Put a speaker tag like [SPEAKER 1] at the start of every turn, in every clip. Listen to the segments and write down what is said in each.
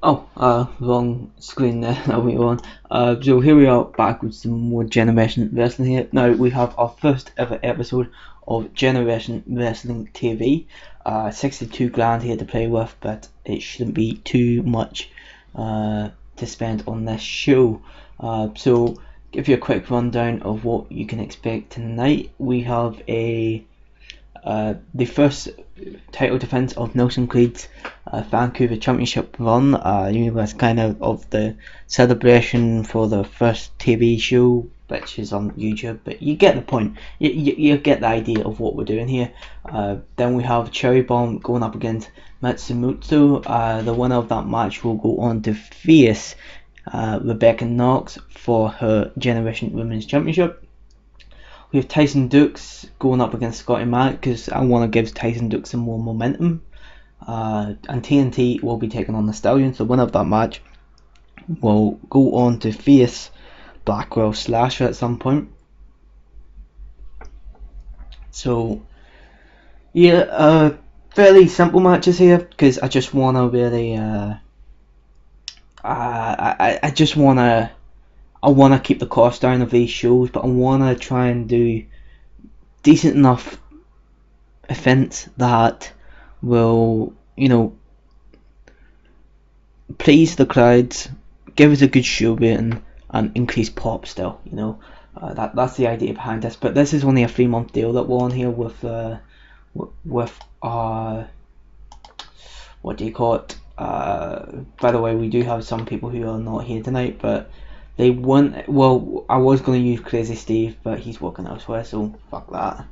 [SPEAKER 1] Oh, wrong screen there. That we on. So here we are back with some more Generation Wrestling here. Now we have our first ever episode of Generation Wrestling TV. 62 grand here to play with, but it shouldn't be too much to spend on this show. So give you a quick rundown of what you can expect tonight. We have the first title defense of Nelson Creed's Vancouver Championship run. That's kind of the celebration for the first TV show, which is on YouTube, but you get the point. You get the idea of what we're doing here. Then we have Cherry Bomb going up against Matsumoto. The winner of that match will go on to face Rebecca Knox for her Generation Women's Championship. We have Tyson Dukes going up against Scotty Mack because I want to give Tyson Dukes some more momentum. And TNT will be taking on the Stallions. The winner of that match will go on to face Blackwell Slasher at some point. So, yeah, fairly simple matches here because I just want to really, I want to keep the cost down of these shows, but I want to try and do decent enough events that will, please the crowds, give us a good show rating, and increase pop still. That's the idea behind this. But this is only a 3-month deal that we're on here with what do you call it? By the way, we do have some people who are not here tonight, but they won't. Well, I was going to use Crazy Steve, but he's working elsewhere, so fuck that.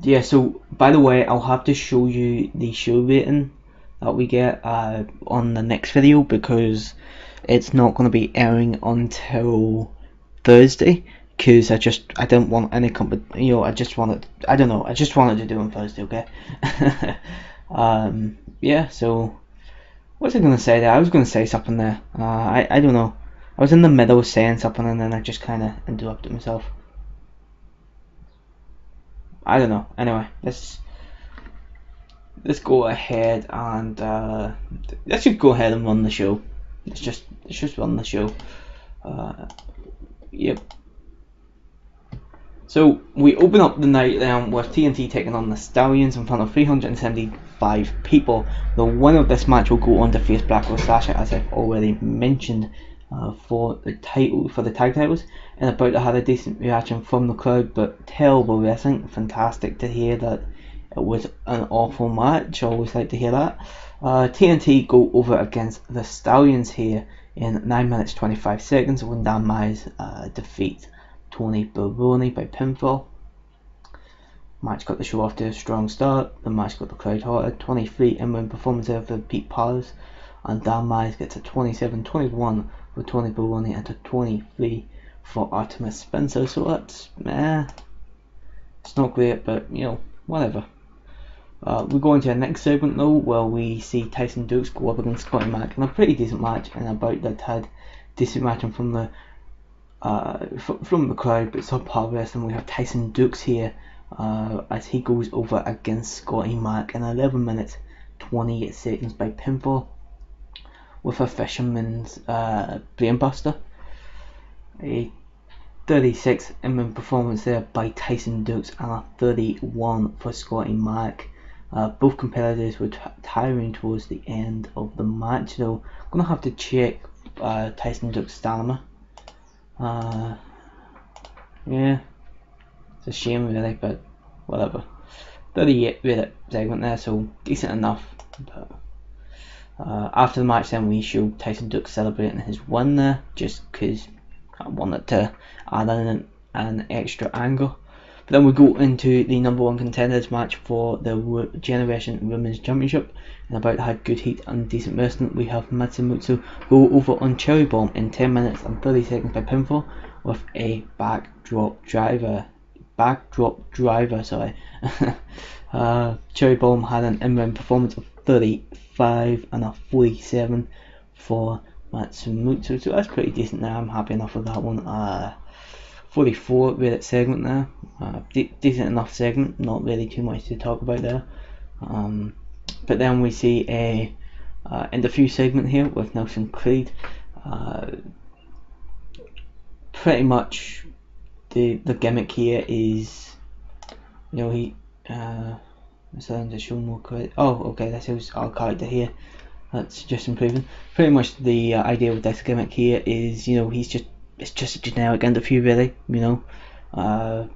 [SPEAKER 1] Yeah, so by the way, I'll have to show you the show rating that we get on the next video because it's not going to be airing until Thursday. Because I don't want any I just wanted to do on Thursday, okay? Yeah, so what was I going to say there? I was going to say something there. I don't know. I was in the middle of saying something and then I just kind of interrupted myself. I don't know. Anyway, let's go ahead and let's just go ahead and run the show. Let's just run the show. Yep. So we open up the night with TNT taking on the Stallions in front of 375 people. The winner of this match will go on to face Blackwell Slasher, as I've already mentioned, for the tag titles. And about to have a decent reaction from the crowd, but terrible wrestling. Fantastic to hear that it was an awful match. I always like to hear that. TNT go over against the Stallions here in 9 minutes 25 seconds when Dan Myers defeats Tony Baroni by pinfall. Match got the show off to a strong start. The match got the crowd hot. 23 in-ring performance there for Pete Parles, and Dan Myers gets a 27-21 for Tony Baroni and a 23 for Artemis Spencer. So that's it's not great, but whatever. We go into the next segment though, where we see Tyson Dukes go up against Scotty Mack in a pretty decent match, and about that had decent matching from the crowd, but subpar wrestling. We have Tyson Dukes here as he goes over against Scotty Mack in 11 minutes 28 seconds by pinfall with a fisherman's brainbuster. A 36 in-ring performance there by Tyson Dukes and a 31 for Scotty Mack. Both competitors were tiring towards the end of the match, though. I'm gonna have to check Tyson Dukes' stamina. Yeah, it's a shame really, but whatever. 38-minute segment there, so decent enough. But after the match then we showed Tyson Dukes celebrating his win there, just because I wanted to add in an extra angle. But then we go into the number 1 contenders match for the Generation Women's Championship, and about to have good heat and decent wrestling. We have Matsumoto go over on Cherry Bomb in 10 minutes and 30 seconds by pinfall with a backdrop driver. Cherry Bomb had an in-ring performance of 35 and a 47 for Matsumoto, so that's pretty decent there. I'm happy enough with that one. 44 minute segment there. Decent enough segment, not really too much to talk about there. But then we see a interview segment here with Nelson Creed. Pretty much the gimmick here is, you know, he to show more credit. Oh, okay, this is our character here. That's just improving. Pretty much the idea with this gimmick here is, you know, it's just a generic interview, really. You know,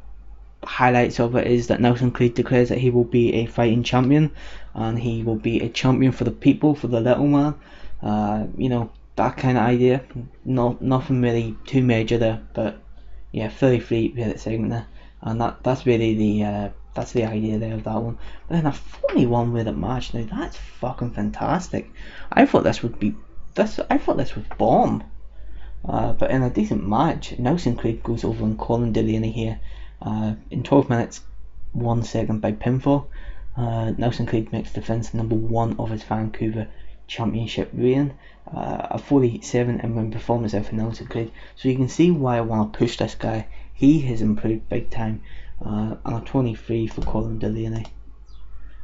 [SPEAKER 1] highlights of it is that Nelson Creed declares that he will be a fighting champion, and he will be a champion for the people, for the little man. You know, that kind of idea. Nothing really too major there, but yeah, 33-minute segment there, and that's really the idea there of that one. But then a 41-minute match. Now that's fucking fantastic. I thought this would bomb. But in a decent match, Nelson Creed goes over and Colin Delaney here. In 12 minutes, 1 second by pinfall. Nelson Creed makes defense #1 of his Vancouver Championship reign. A 47 in-ring performance there for Nelson Creed. So you can see why I want to push this guy. He has improved big time. And a 23 for Colin Delaney.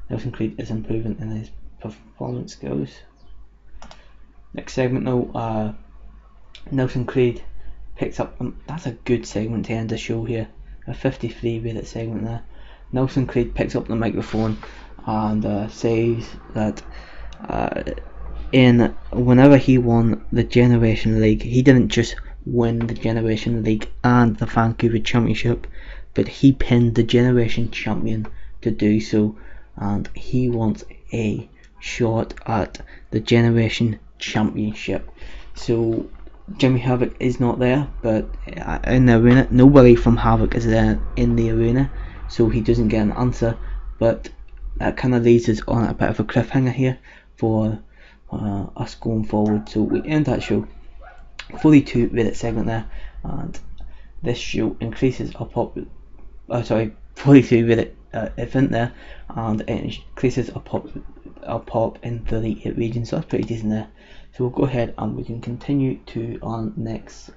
[SPEAKER 1] Nelson Creed is improving in his performance skills. Next segment now, Nelson Creed picks up, that's a good segment to end the show here, a 53-minute segment there. Nelson Creed picks up the microphone and says that whenever he won the Generation League, he didn't just win the Generation League and the Vancouver Championship, but he pinned the Generation Champion to do so, and he wants a shot at the Generation Championship. So Jimmy Havoc is not there, but in the arena, nobody from Havoc is there in the arena, so he doesn't get an answer. But that kind of leaves us on a bit of a cliffhanger here for us going forward. So we end that show, 42-minute segment there, and this show increases our 42-minute event there, and it increases our pop in 38 regions, so that's pretty decent there. So we'll go ahead and we can continue to our next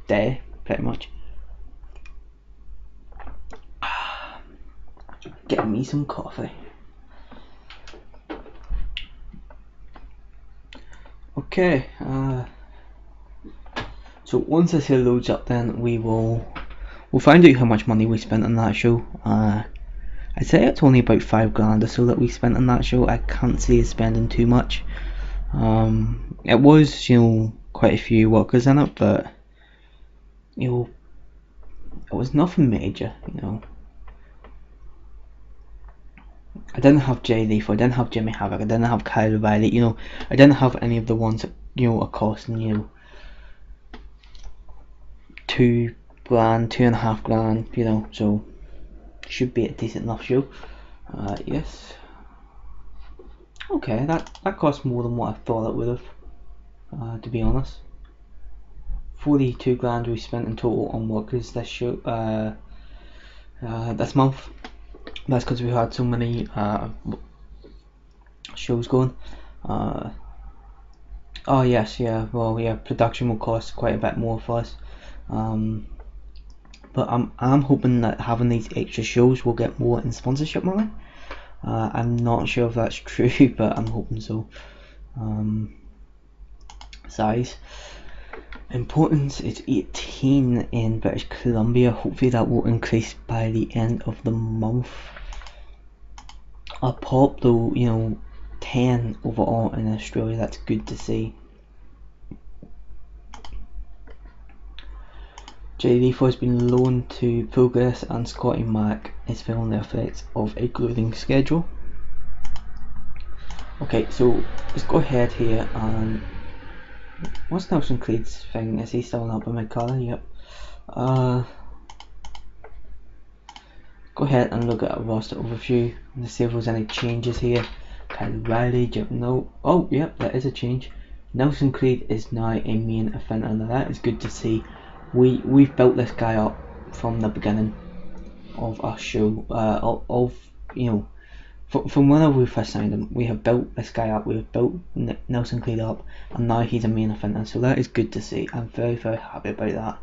[SPEAKER 1] day, pretty much. Getting me some coffee. Okay, so once this here loads up, then we'll find out how much money we spent on that show. I'd say it's only about $5,000 or so that we spent on that show. I can't see us spending too much. It was, you know, quite a few workers in it, but you know, it was nothing major. You know, I didn't have Jay Lethal, I didn't have Jimmy Havoc, I didn't have Kyle O'Reilly. You know, I didn't have any of the ones that, you know, are costing, you know, $2,000, $2,500. You know, so should be a decent enough show. Yes. Okay, that cost more than what I thought it would have. To be honest, 42 grand we spent in total on workers this show. This month. That's because we had so many shows going. Oh yes, yeah. Well, yeah. Production will cost quite a bit more for us. But I'm hoping that having these extra shows will get more in sponsorship money. I'm not sure if that's true, but I'm hoping so. Size. Importance is 18 in British Columbia. Hopefully that will increase by the end of the month. A pop though, you know, 10 overall in Australia. That's good to see. Jay Lethal has been loaned to Progress, and Scotty Mac is feeling the effects of a grueling schedule. Okay, so let's go ahead here and what's Nelson Creed's thing? Is he still up in my colour? Yep. Go ahead and look at a roster overview and see if there's any changes here. Kyle Riley, no. Oh, yep, that is a change. Nelson Creed is now a main eventer, and that is good to see. We've built this guy up from the beginning of our show. You know, from whenever we first signed him, we have built this guy up. We have built Nelson Creed up, and now he's a main eventer. So that is good to see. I'm very, very happy about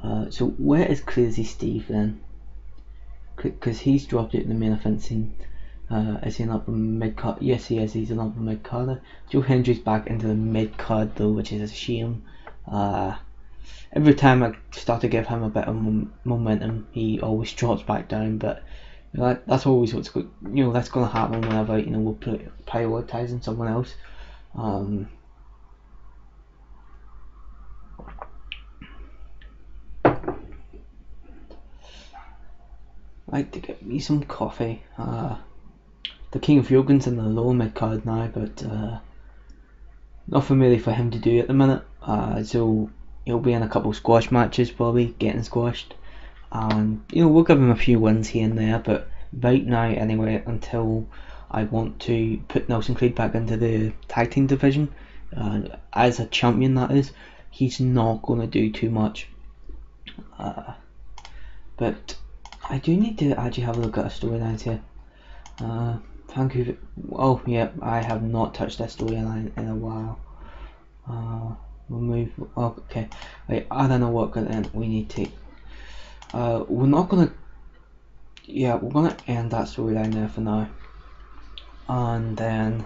[SPEAKER 1] that. So where is Crazy Steve then? because he's dropped out in the main event scene. Is he an upper mid card? Yes, he is. He's an upper mid carder. Joe Hendry's back into the mid card though, which is a shame. Every time I start to give him a bit of momentum, he always drops back down. But you know, that's always what's that's going to happen whenever we're prioritising someone else. I like to get me some coffee. The King of Yogun's in the lower mid card now, but nothing really for him to do at the minute. So he'll be in a couple squash matches, probably getting squashed, and we'll give him a few wins here and there. But right now, anyway, until I want to put Nelson Creed back into the tag team division, as a champion, that is, he's not going to do too much. But I do need to actually have a look at a storyline here. Vancouver. Oh yeah, I have not touched that storyline in a while. We'll move. Oh, okay. Wait, I don't know what we need to. We're not gonna. Yeah, we're gonna end that storyline there for now. And then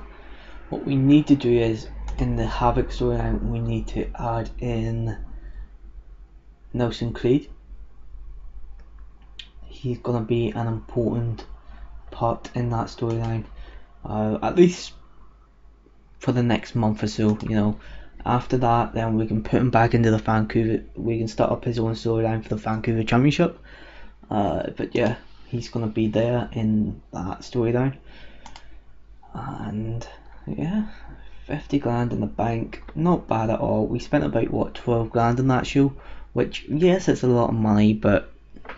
[SPEAKER 1] what we need to do is in the Havoc storyline we need to add in Nelson Creed. He's gonna be an important part in that storyline, at least for the next month or so. After that, then we can put him back into the Vancouver. We can start up his own storyline for the Vancouver Championship. But yeah, he's gonna be there in that storyline. And yeah, 50 grand in the bank, not bad at all. We spent about 12 grand on that show, which yes, it's a lot of money, but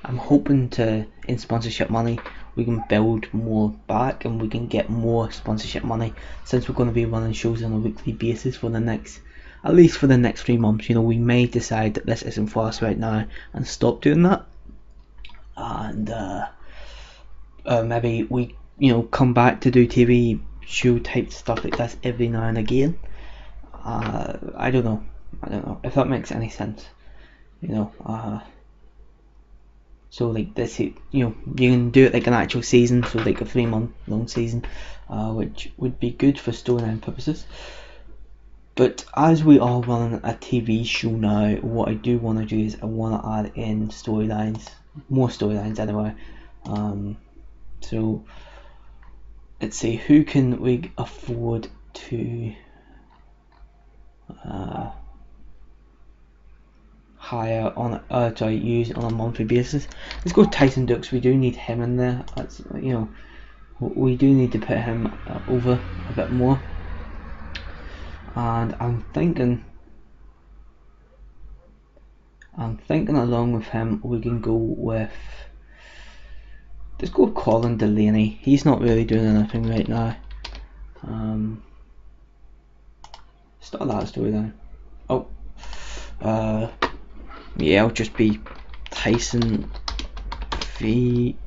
[SPEAKER 1] I'm hoping in sponsorship money we can build more back and we can get more sponsorship money, since we're going to be running shows on a weekly basis for at least for the next 3 months. We may decide that this isn't for us right now and stop doing that, and maybe we come back to do TV show type stuff like this every now and again. I don't know if that makes any sense. So like this, you can do it like an actual season, so like a 3-month long season, which would be good for storyline purposes. But as we are running a TV show now, what I do want to do is I want to add in storylines, more storylines anyway. So let's see, who can we afford to hire use on a monthly basis? Let's go Tyson Dux. We do need him in there. That's we do need to put him over a bit more. And I'm thinking along with him we can go with, let's go with Colin Delaney. He's not really doing anything right now. Start that storyline. Yeah, I'll just be Tyson v.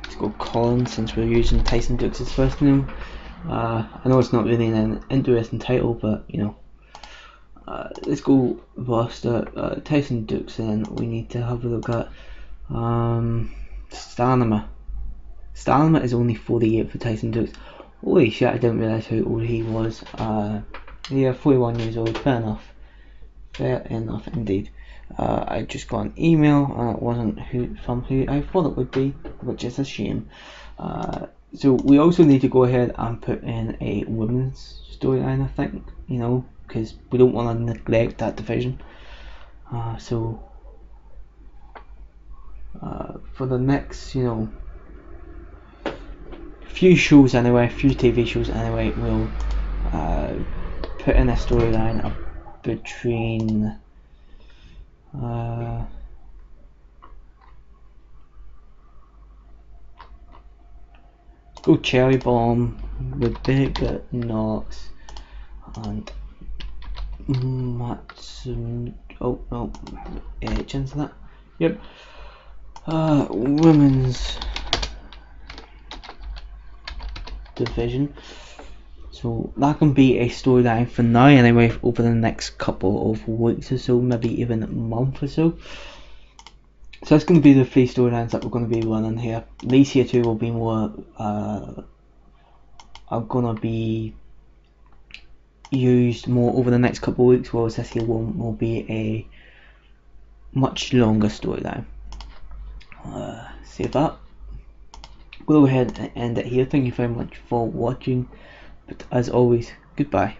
[SPEAKER 1] Let's go Colin, since we're using Tyson Dux's first name. I know it's not really an interesting title, but let's go roster. Tyson Dux, and we need to have a look at Stamina. Stamina is only 48 for Tyson Dux. Holy shit, I didn't realise how old he was. Yeah, 41 years old, fair enough. Fair enough indeed. I just got an email and it wasn't from who I thought it would be, which is a shame. So we also need to go ahead and put in a women's storyline, I think, because we don't want to neglect that division. So for the next, few shows anyway, few TV shows anyway, we'll put in a storyline between go Cherry Bomb, Rebecca Knox, and Matson. Oh no, into that. Yep. Women's division. So that can be a storyline for now anyway, over the next couple of weeks or so, maybe even a month or so. So that's going to be the 3 storylines that we're going to be running here. These here 2 will be more are going to be used more over the next couple of weeks, whereas this here will be a much longer storyline. Save that. We'll go ahead and end it here. Thank you very much for watching, but as always, goodbye.